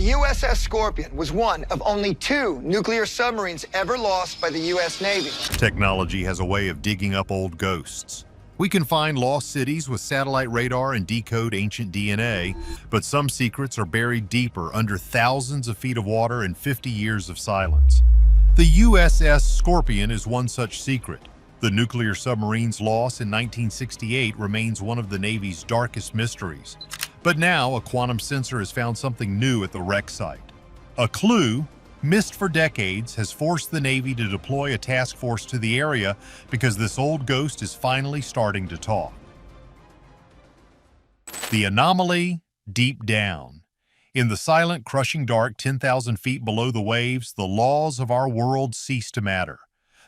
The USS Scorpion was one of only 2 nuclear submarines ever lost by the U.S. Navy. Technology has a way of digging up old ghosts. We can find lost cities with satellite radar and decode ancient DNA, but some secrets are buried deeper under thousands of feet of water and 50 years of silence. The USS Scorpion is one such secret. The nuclear submarine's loss in 1968 remains one of the Navy's darkest mysteries. But now, a quantum sensor has found something new at the wreck site. A clue, missed for decades, has forced the Navy to deploy a task force to the area because this old ghost is finally starting to talk. The anomaly deep down. In the silent, crushing dark 10,000 feet below the waves, the laws of our world cease to matter.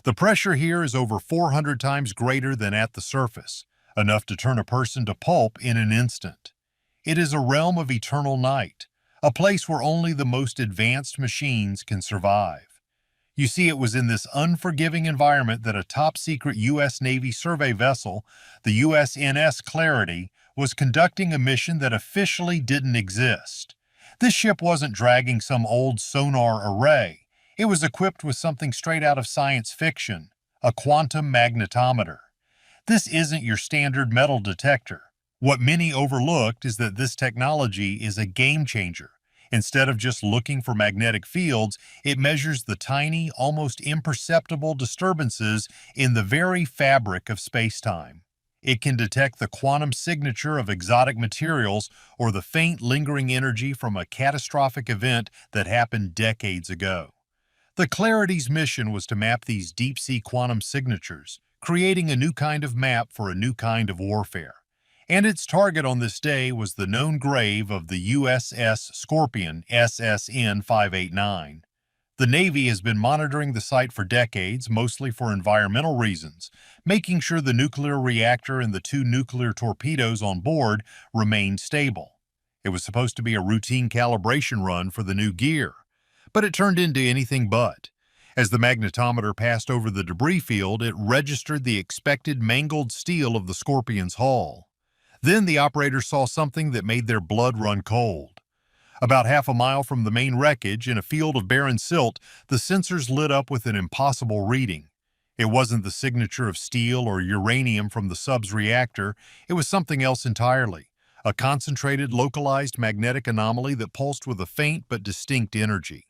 The pressure here is over 400 times greater than at the surface, enough to turn a person to pulp in an instant. It is a realm of eternal night, a place where only the most advanced machines can survive. You see, it was in this unforgiving environment that a top-secret U.S. Navy survey vessel, the USNS Clarity, was conducting a mission that officially didn't exist. This ship wasn't dragging some old sonar array. It was equipped with something straight out of science fiction, a quantum magnetometer. This isn't your standard metal detector. What many overlooked is that this technology is a game changer. Instead of just looking for magnetic fields, it measures the tiny, almost imperceptible disturbances in the very fabric of space-time. It can detect the quantum signature of exotic materials or the faint, lingering energy from a catastrophic event that happened decades ago. The Clarity's mission was to map these deep-sea quantum signatures, creating a new kind of map for a new kind of warfare. And its target on this day was the known grave of the USS Scorpion, SSN 589. The Navy has been monitoring the site for decades, mostly for environmental reasons, making sure the nuclear reactor and the 2 nuclear torpedoes on board remained stable. It was supposed to be a routine calibration run for the new gear, but it turned into anything but. As the magnetometer passed over the debris field, it registered the expected mangled steel of the Scorpion's hull. Then the operators saw something that made their blood run cold. About half a mile from the main wreckage, in a field of barren silt, the sensors lit up with an impossible reading. It wasn't the signature of steel or uranium from the sub's reactor, it was something else entirely, a concentrated, localized magnetic anomaly that pulsed with a faint but distinct energy.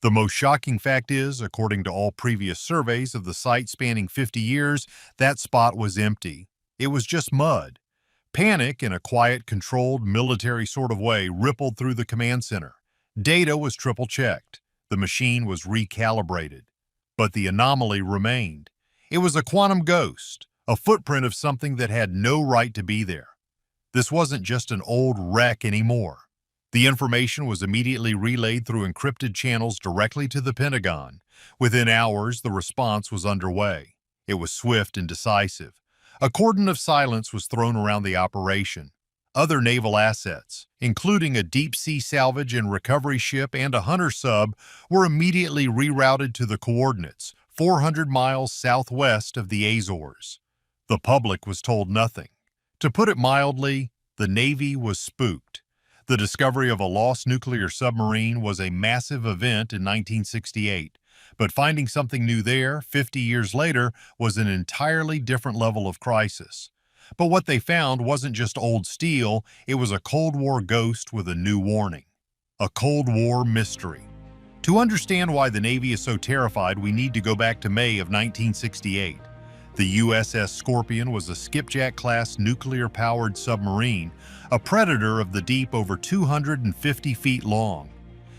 The most shocking fact is, according to all previous surveys of the site spanning 50 years, that spot was empty. It was just mud. Panic, in a quiet, controlled, military sort of way, rippled through the command center. Data was triple-checked. The machine was recalibrated. But the anomaly remained. It was a quantum ghost, a footprint of something that had no right to be there. This wasn't just an old wreck anymore. The information was immediately relayed through encrypted channels directly to the Pentagon. Within hours, the response was underway. It was swift and decisive. A cordon of silence was thrown around the operation. Other naval assets, including a deep-sea salvage and recovery ship and a hunter sub, were immediately rerouted to the coordinates, 400 miles southwest of the Azores. The public was told nothing. To put it mildly, the Navy was spooked. The discovery of a lost nuclear submarine was a massive event in 1968. But finding something new there, 50 years later, was an entirely different level of crisis. But what they found wasn't just old steel, it was a Cold War ghost with a new warning. A Cold War mystery. To understand why the Navy is so terrified, we need to go back to May of 1968. The USS Scorpion was a skipjack-class nuclear-powered submarine, a predator of the deep over 250 feet long.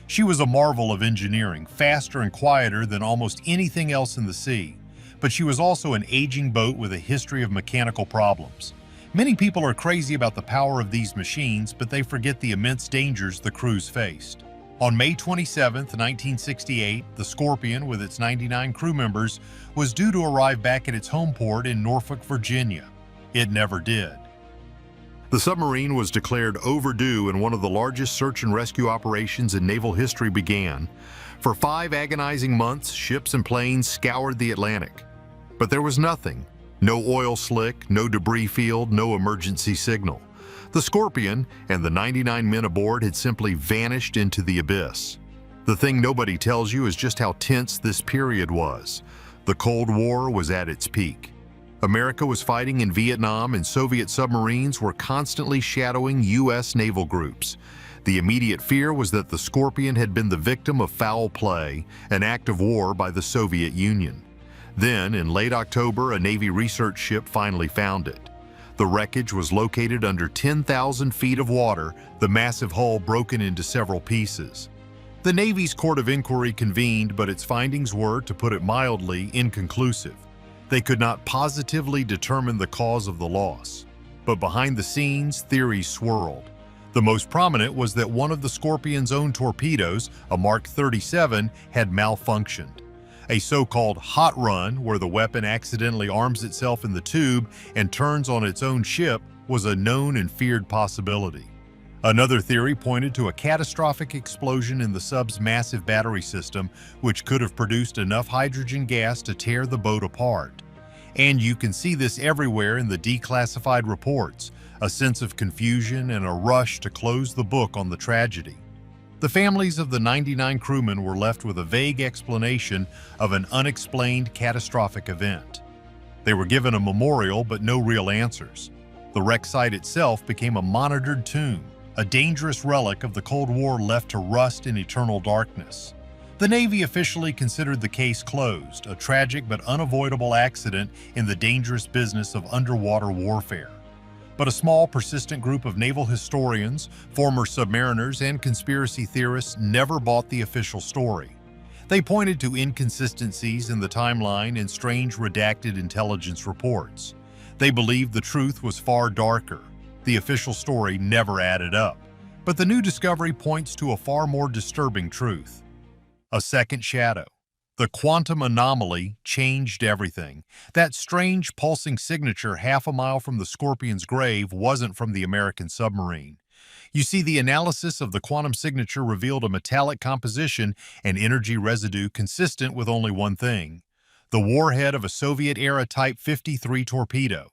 She was a marvel of engineering, faster and quieter than almost anything else in the sea. But she was also an aging boat with a history of mechanical problems. Many people are crazy about the power of these machines, but they forget the immense dangers the crews faced. On May 27, 1968, the Scorpion, with its 99 crew members, was due to arrive back at its home port in Norfolk, Virginia. It never did. The submarine was declared overdue and one of the largest search and rescue operations in naval history began. For 5 agonizing months, ships and planes scoured the Atlantic. But there was nothing. No oil slick, no debris field, no emergency signal. The Scorpion and the 99 men aboard had simply vanished into the abyss. The thing nobody tells you is just how tense this period was. The Cold War was at its peak. America was fighting in Vietnam, and Soviet submarines were constantly shadowing U.S. naval groups. The immediate fear was that the Scorpion had been the victim of foul play, an act of war by the Soviet Union. Then, in late October, a Navy research ship finally found it. The wreckage was located under 10,000 feet of water, the massive hull broken into several pieces. The Navy's Court of Inquiry convened, but its findings were, to put it mildly, inconclusive. They could not positively determine the cause of the loss. But behind the scenes, theories swirled. The most prominent was that one of the Scorpion's own torpedoes, a Mark 37, had malfunctioned. A so-called hot run, where the weapon accidentally arms itself in the tube and turns on its own ship, was a known and feared possibility. Another theory pointed to a catastrophic explosion in the sub's massive battery system, which could have produced enough hydrogen gas to tear the boat apart. And you can see this everywhere in the declassified reports, a sense of confusion and a rush to close the book on the tragedy. The families of the 99 crewmen were left with a vague explanation of an unexplained catastrophic event. They were given a memorial but no real answers. The wreck site itself became a monitored tomb, a dangerous relic of the Cold War left to rust in eternal darkness. The Navy officially considered the case closed, a tragic but unavoidable accident in the dangerous business of underwater warfare. But a small, persistent group of naval historians, former submariners, and conspiracy theorists never bought the official story. They pointed to inconsistencies in the timeline and strange redacted intelligence reports. They believed the truth was far darker. The official story never added up. But the new discovery points to a far more disturbing truth. A second shadow. The quantum anomaly changed everything. That strange pulsing signature half a mile from the Scorpion's grave wasn't from the American submarine. You see, the analysis of the quantum signature revealed a metallic composition and energy residue consistent with only one thing: the warhead of a Soviet-era Type 53 torpedo.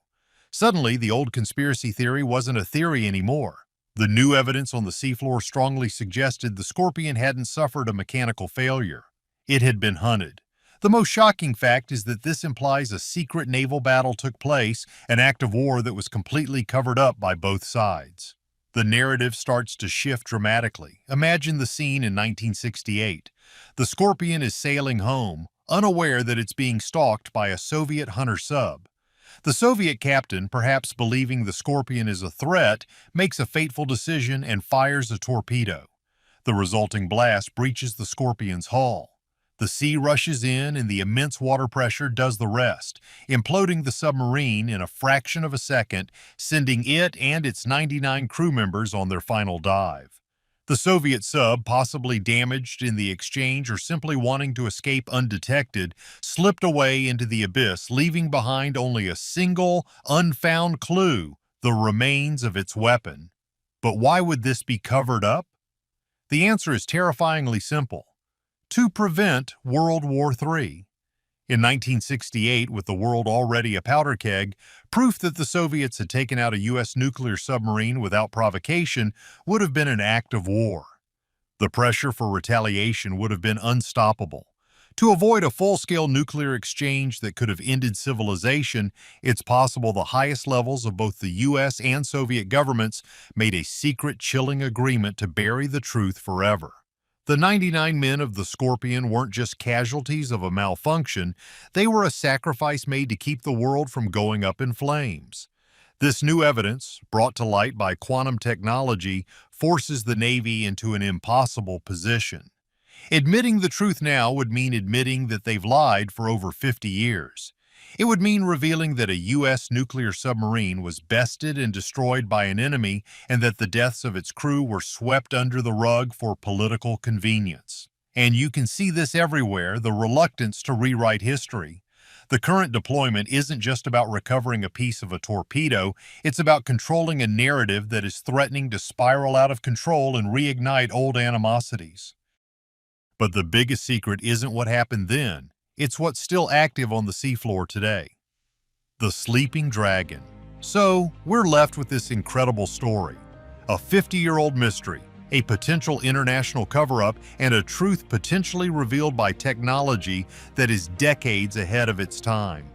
Suddenly, the old conspiracy theory wasn't a theory anymore. The new evidence on the seafloor strongly suggested the Scorpion hadn't suffered a mechanical failure. It had been hunted. The most shocking fact is that this implies a secret naval battle took place, an act of war that was completely covered up by both sides. The narrative starts to shift dramatically. Imagine the scene in 1968. The Scorpion is sailing home, unaware that it's being stalked by a Soviet hunter sub. The Soviet captain, perhaps believing the Scorpion is a threat, makes a fateful decision and fires a torpedo. The resulting blast breaches the Scorpion's hull. The sea rushes in and the immense water pressure does the rest, imploding the submarine in a fraction of a second, sending it and its 99 crew members on their final dive. The Soviet sub, possibly damaged in the exchange or simply wanting to escape undetected, slipped away into the abyss, leaving behind only a single, unfound clue: the remains of its weapon. But why would this be covered up? The answer is terrifyingly simple: to prevent World War III. In 1968, with the world already a powder keg, proof that the Soviets had taken out a U.S. nuclear submarine without provocation would have been an act of war. The pressure for retaliation would have been unstoppable. To avoid a full-scale nuclear exchange that could have ended civilization, it's possible the highest levels of both the U.S. and Soviet governments made a secret, chilling agreement to bury the truth forever. The 99 men of the Scorpion weren't just casualties of a malfunction, they were a sacrifice made to keep the world from going up in flames. This new evidence, brought to light by quantum technology, forces the Navy into an impossible position. Admitting the truth now would mean admitting that they've lied for over 50 years. It would mean revealing that a U.S. nuclear submarine was bested and destroyed by an enemy and that the deaths of its crew were swept under the rug for political convenience. And you can see this everywhere, the reluctance to rewrite history. The current deployment isn't just about recovering a piece of a torpedo, it's about controlling a narrative that is threatening to spiral out of control and reignite old animosities. But the biggest secret isn't what happened then. It's what's still active on the seafloor today. The sleeping dragon. So, we're left with this incredible story. A 50-year-old mystery, a potential international cover-up, and a truth potentially revealed by technology that is decades ahead of its time.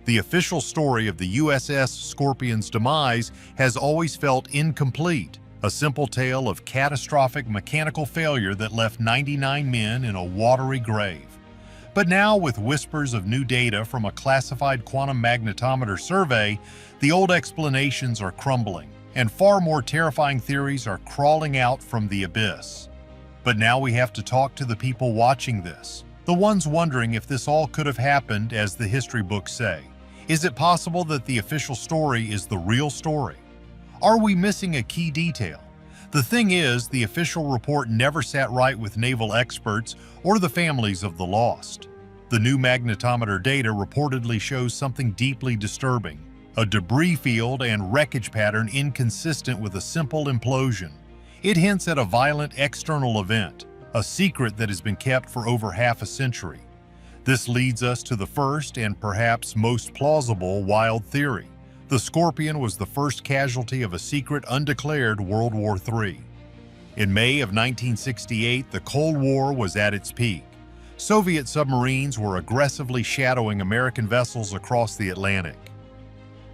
The official story of the USS Scorpion's demise has always felt incomplete, a simple tale of catastrophic mechanical failure that left 99 men in a watery grave. But now, with whispers of new data from a classified quantum magnetometer survey, the old explanations are crumbling, and far more terrifying theories are crawling out from the abyss. But now we have to talk to the people watching this, the ones wondering if this all could have happened as the history books say. Is it possible that the official story is the real story? Are we missing a key detail? The thing is, the official report never sat right with naval experts or the families of the lost. The new magnetometer data reportedly shows something deeply disturbing, a debris field and wreckage pattern inconsistent with a simple implosion. It hints at a violent external event, a secret that has been kept for over half a century. This leads us to the first and perhaps most plausible wild theory. The Scorpion was the first casualty of a secret undeclared World War III. In May of 1968, the Cold War was at its peak. Soviet submarines were aggressively shadowing American vessels across the Atlantic.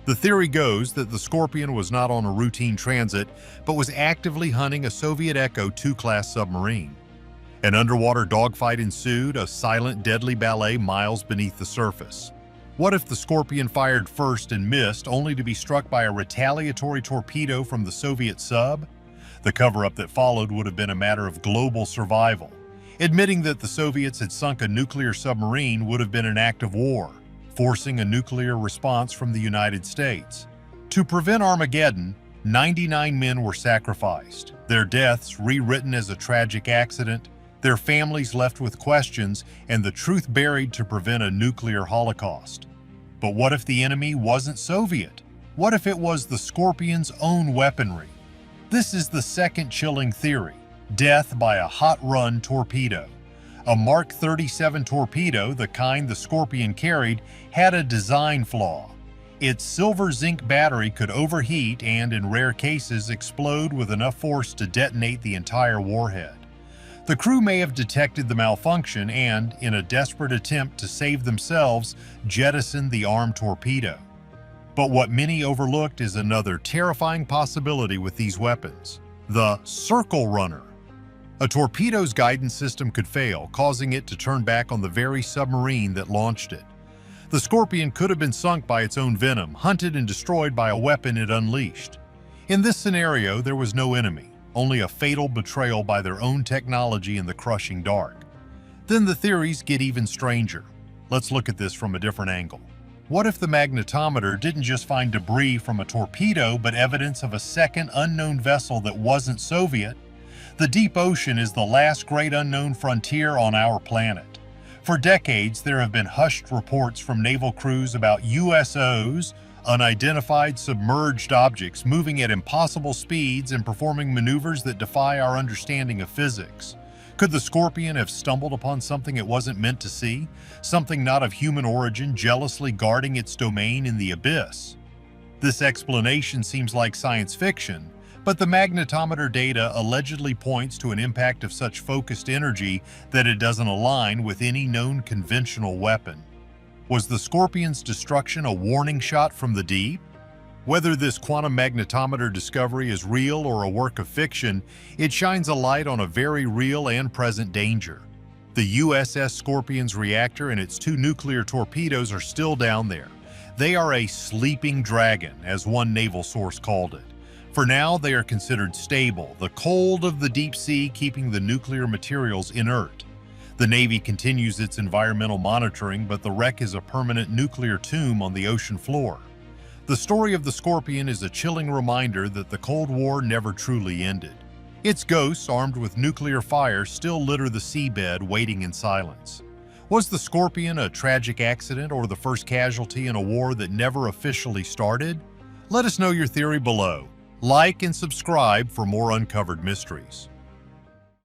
The theory goes that the Scorpion was not on a routine transit, but was actively hunting a Soviet Echo II-class submarine. An underwater dogfight ensued, a silent, deadly ballet miles beneath the surface. What if the Scorpion fired first and missed, only to be struck by a retaliatory torpedo from the Soviet sub? The cover-up that followed would have been a matter of global survival. Admitting that the Soviets had sunk a nuclear submarine would have been an act of war, forcing a nuclear response from the United States. To prevent Armageddon, 99 men were sacrificed, their deaths rewritten as a tragic accident, their families left with questions, and the truth buried to prevent a nuclear holocaust. But what if the enemy wasn't Soviet? What if it was the Scorpion's own weaponry? This is the second chilling theory: death by a hot-run torpedo. A Mark 37 torpedo, the kind the Scorpion carried, had a design flaw. Its silver-zinc battery could overheat and, in rare cases, explode with enough force to detonate the entire warhead. The crew may have detected the malfunction and, in a desperate attempt to save themselves, jettisoned the armed torpedo. But what many overlooked is another terrifying possibility with these weapons: the circle runner. A torpedo's guidance system could fail, causing it to turn back on the very submarine that launched it. The Scorpion could have been sunk by its own venom, hunted and destroyed by a weapon it unleashed. In this scenario, there was no enemy, only a fatal betrayal by their own technology in the crushing dark. Then the theories get even stranger. Let's look at this from a different angle. What if the magnetometer didn't just find debris from a torpedo, but evidence of a second unknown vessel that wasn't Soviet? The deep ocean is the last great unknown frontier on our planet. For decades, there have been hushed reports from naval crews about USOs, unidentified submerged objects moving at impossible speeds and performing maneuvers that defy our understanding of physics. Could the Scorpion have stumbled upon something it wasn't meant to see? Something not of human origin, jealously guarding its domain in the abyss? This explanation seems like science fiction, but the magnetometer data allegedly points to an impact of such focused energy that it doesn't align with any known conventional weapon. Was the Scorpion's destruction a warning shot from the deep? Whether this quantum magnetometer discovery is real or a work of fiction, it shines a light on a very real and present danger. The USS Scorpion's reactor and its 2 nuclear torpedoes are still down there. They are a sleeping dragon, as one naval source called it. For now, they are considered stable, the cold of the deep sea keeping the nuclear materials inert. The Navy continues its environmental monitoring, but the wreck is a permanent nuclear tomb on the ocean floor. The story of the Scorpion is a chilling reminder that the Cold War never truly ended. Its ghosts, armed with nuclear fire, still litter the seabed, waiting in silence. Was the Scorpion a tragic accident or the first casualty in a war that never officially started? Let us know your theory below. Like and subscribe for more uncovered mysteries.